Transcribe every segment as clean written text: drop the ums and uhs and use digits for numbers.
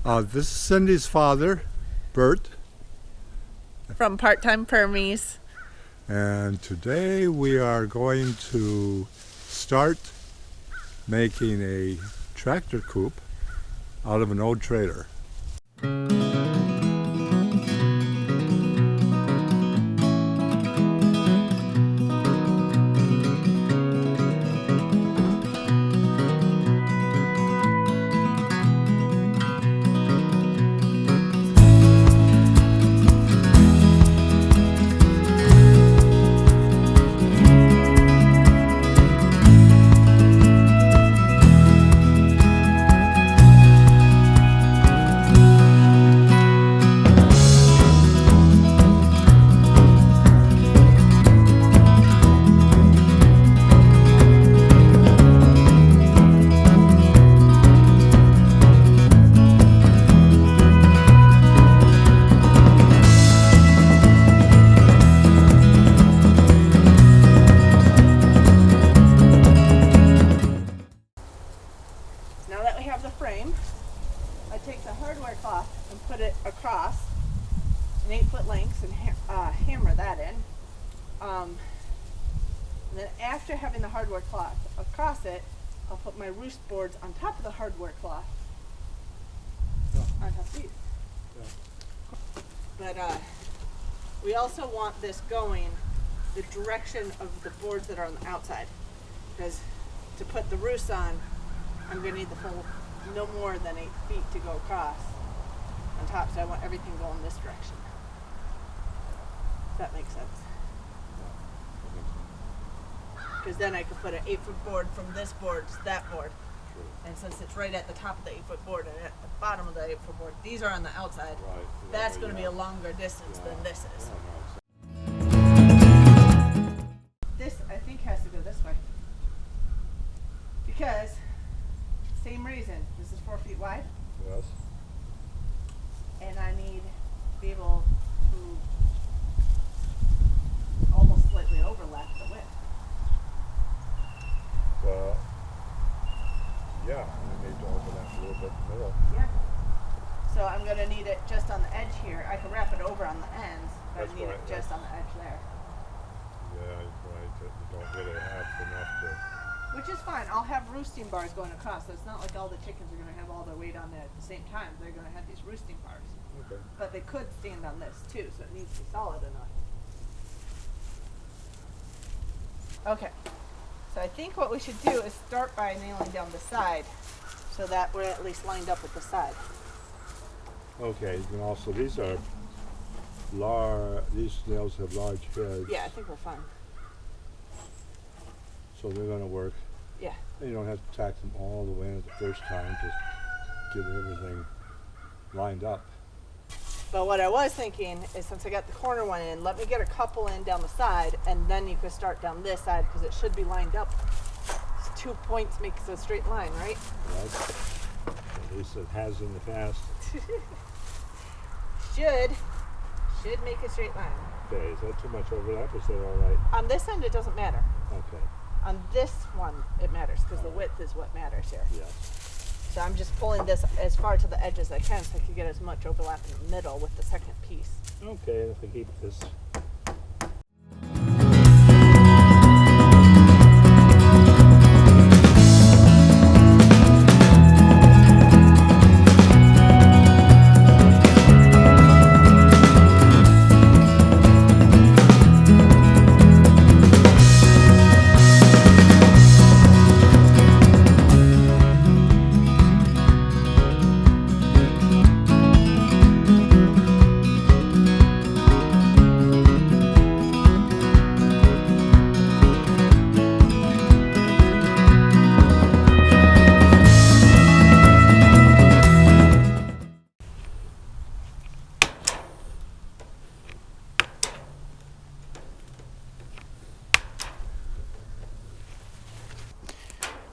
This is Cindy's father, Bert, From Part-Time Permies. and today we are going to start making a tractor coupe out of an old trailer. Now that we have the frame, I take the hardware cloth and put it across an 8-foot length and hammer that in. And then after having the hardware cloth across it, I'll put my roost boards on top of the hardware cloth. On top of these. But we also want this going the direction of the boards that are on the outside, because to put the roost on, I'm going to need the full no more than 8 feet to go across on top, so I want everything going this direction. If that makes sense. Because then I could put an 8-foot board from this board to that board. And since it's right at the top of the 8-foot board and at the bottom of the 8-foot board, these are on the outside. Right. That's going to be a longer distance than this is. This, I think, has to go this way. Because, same reason, this is 4 feet wide, Yes. and I need to be able to almost slightly overlap the width. Well, yeah, we need to overlap a little bit in the middle. Yeah. So I'm going to need it just on the edge here. I can wrap it over on the ends, but That's I need right, it just on the edge there. Yeah, right. You don't really have enough to. Which is fine. I'll have roosting bars going across, so it's not like all the chickens are going to have all their weight on it at the same time. They're going to have these roosting bars. Okay. But they could stand on this too, so it needs to be solid enough. Okay. So I think what we should do is start by nailing down the side, so that we're at least lined up with the side. Okay. And also, these are large. These nails have large heads. Yeah, I think we're fine. So they're going to work. Yeah. And you don't have to tack them all the way in the first time. Just get everything lined up. But what I was thinking is, since I got the corner one in, let me get a couple in down the side, and then you could start down this side, because it should be lined up. 2 points makes a straight line, right? Right. At least it has in the past. Should make a straight line. Okay. Is that too much overlap? Or is that all right? On this end, it doesn't matter. Okay. On this one, it matters, because the width is what matters here. Yeah. So I'm just pulling this as far to the edge as I can, so I can get as much overlap in the middle with the second piece. Okay. If we keep this.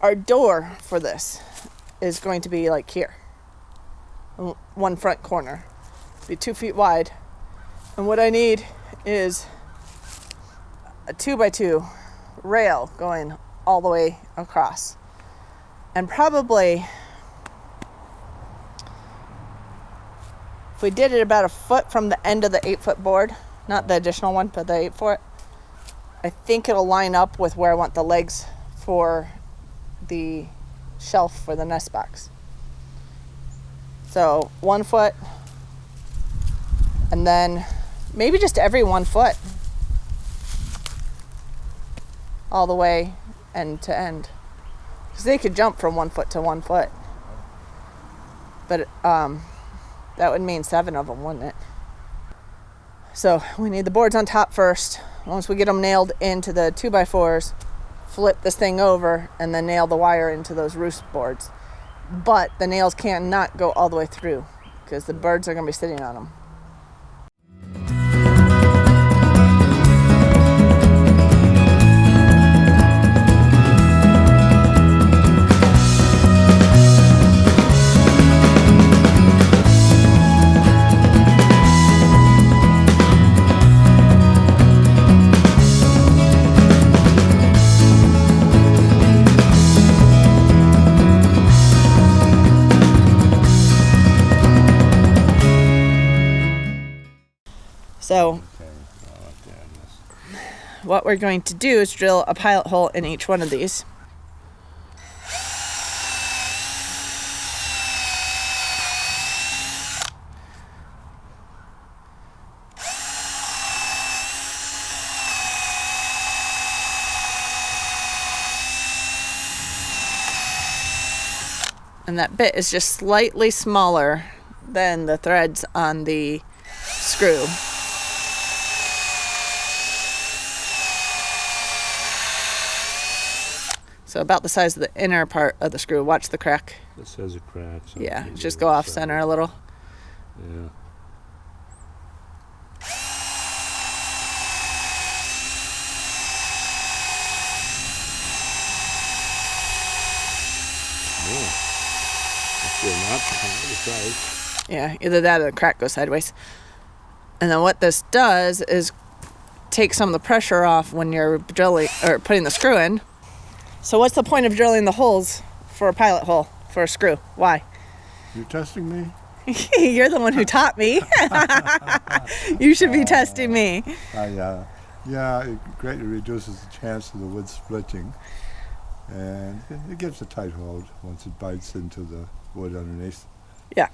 Our door for this is going to be like here. One front corner. Be 2 feet wide. And what I need is a 2x2 rail going all the way across. And probably If we did it about a foot from the end of the 8-foot board, not the additional one, but the 8-foot, I think it'll line up with where I want the legs for the shelf for the nest box. So 1 foot, and then maybe just every 1 foot, all the way end to end, because they could jump from 1 foot to 1 foot. But that would mean 7 of them, wouldn't it? So we need the boards on top first. Once we get them nailed into the 2x4s, flip this thing over and then nail the wire into those roost boards. But the nails cannot go all the way through because the birds are going to be sitting on them. So what we're going to do is drill a pilot hole in each one of these. And that bit is just slightly smaller than the threads on the screw. So about the size of the inner part of the screw. Watch the crack. This has a crack. So yeah, just go off center a little. Yeah. Yeah, either that or the crack goes sideways. And then what this does is take some of the pressure off when you're drilling or putting the screw in. So what's the point of drilling the holes for a pilot hole for a screw? Why? You're testing me? You're the one who taught me. You should be testing me. Yeah, it greatly reduces the chance of the wood splitting. And it gives a tight hold once it bites into the wood underneath. Yeah.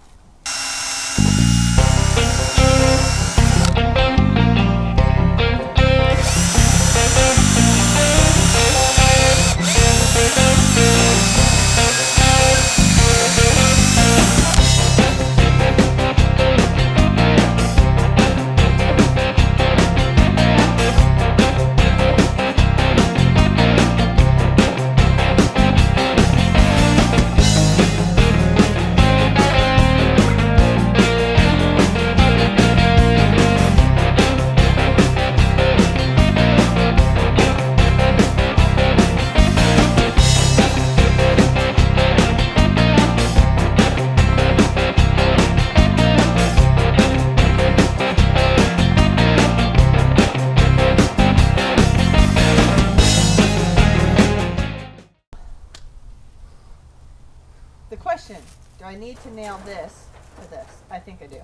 The question, do I need to nail this to this? I think I do.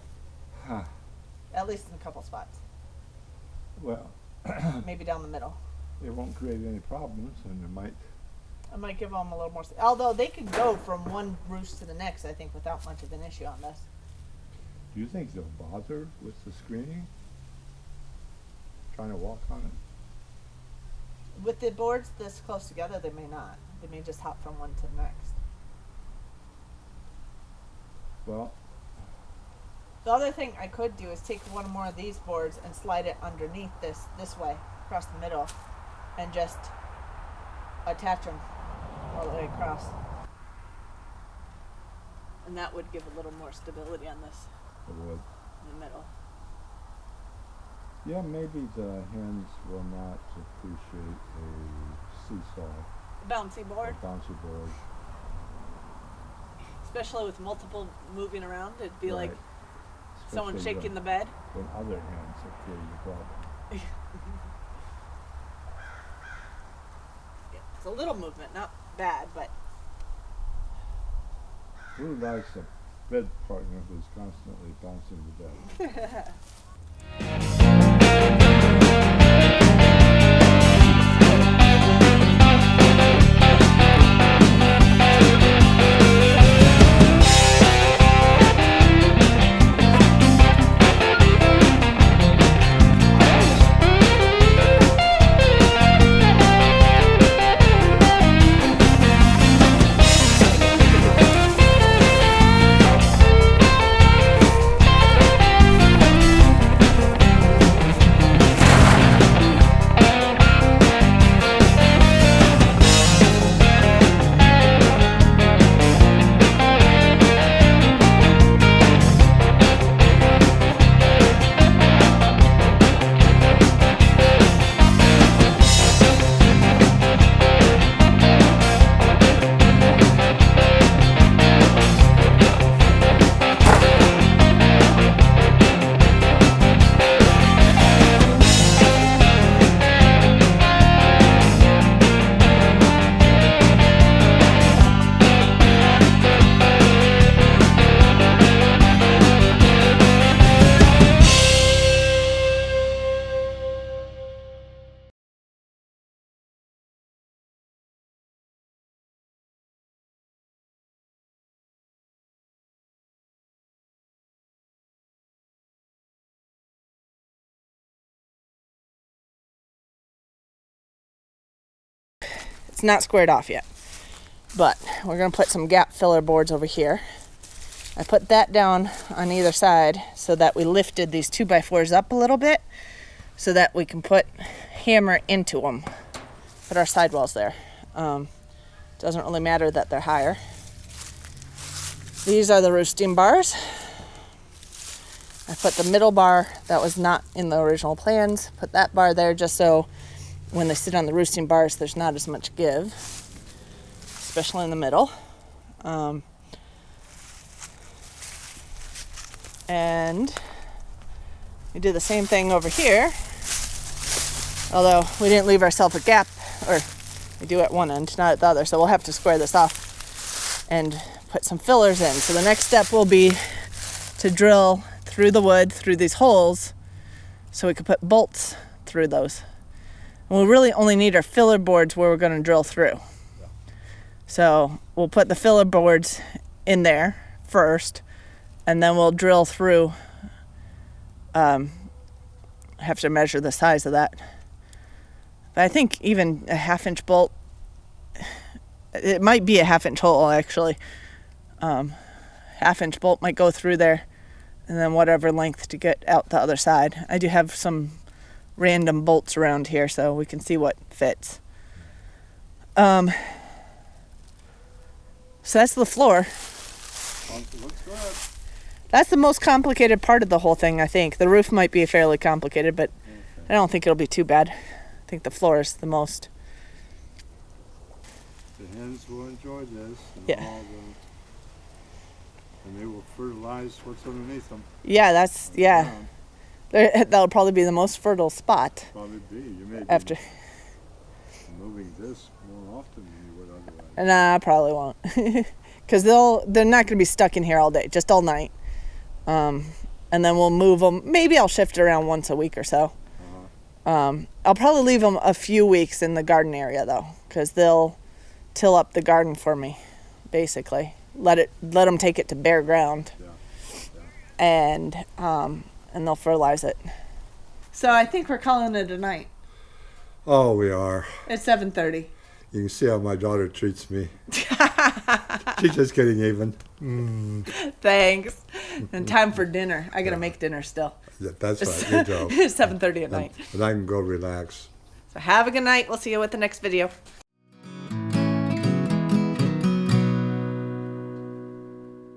Huh. At least in a couple spots. Well, maybe down the middle. It won't create any problems, and it might. I might give them a little more. Although they could go from one roost to the next, I think, without much of an issue on this. Do you think they'll bother with the screening? Trying to walk on it? With the boards this close together, they may not. They may just hop from one to the next. Well, the other thing I could do is take one more of these boards and slide it underneath this way, across the middle, and just attach them all the way across. And that would give a little more stability on this. it would. In the middle. Yeah, maybe the hens will not appreciate a seesaw. Bouncy board. A bouncy board. Especially with multiple moving around, it'd be Right. like someone Especially shaking the bed. When other hens appear the problem. Yeah, it's a little movement, not bad, but Who likes a bed partner who's constantly bouncing the bed. It's not squared off yet, but we're going to put some gap filler boards over here. I put that down on either side so that we lifted these 2x4s up a little bit so that we can hammer into them, put our sidewalls there. Doesn't really matter that they're higher. These are the roosting bars. I put the middle bar that was not in the original plans, put that bar there just so when they sit on the roosting bars, there's not as much give, especially in the middle. And we do the same thing over here, although we didn't leave ourselves a gap, or we do at one end, not at the other, so we'll have to square this off and put some fillers in. So the next step will be to drill through the wood, through these holes, so we can put bolts through those. And we'll really only need our filler boards where we're going to drill through. So we'll put the filler boards in there first, and then we'll drill through. I have to measure the size of that. But I think even a 1/2-inch bolt, it might be a 1/2-inch hole actually. 1/2-inch bolt might go through there, and then whatever length to get out the other side. I do have some random bolts around here so we can see what fits. So that's the floor. Looks good. That's the most complicated part of the whole thing, I think. The roof might be fairly complicated, but I don't think it'll be too bad. I think the floor is the most. The hens will enjoy this. And Yeah. And they will fertilize what's underneath them. Yeah, yeah. That'll probably be the most fertile spot. Probably be. You may After. be moving this more often than you would otherwise. Nah, I probably won't. Because they're not going to be stuck in here all day, just all night. And then we'll move them. Maybe I'll shift it around once a week or so. I'll probably leave them a few weeks in the garden area though, because they'll till up the garden for me, basically. Let them take it to bare ground. Yeah. And they'll fertilize it. So I think we're calling it a night. Oh, we are. It's 7:30. You can see how my daughter treats me. She's just getting even. Thanks. And time for dinner. I gotta make dinner still. That's right. Good job. It's 7:30 at night. And I can go relax. So have a good night. We'll see you with the next video.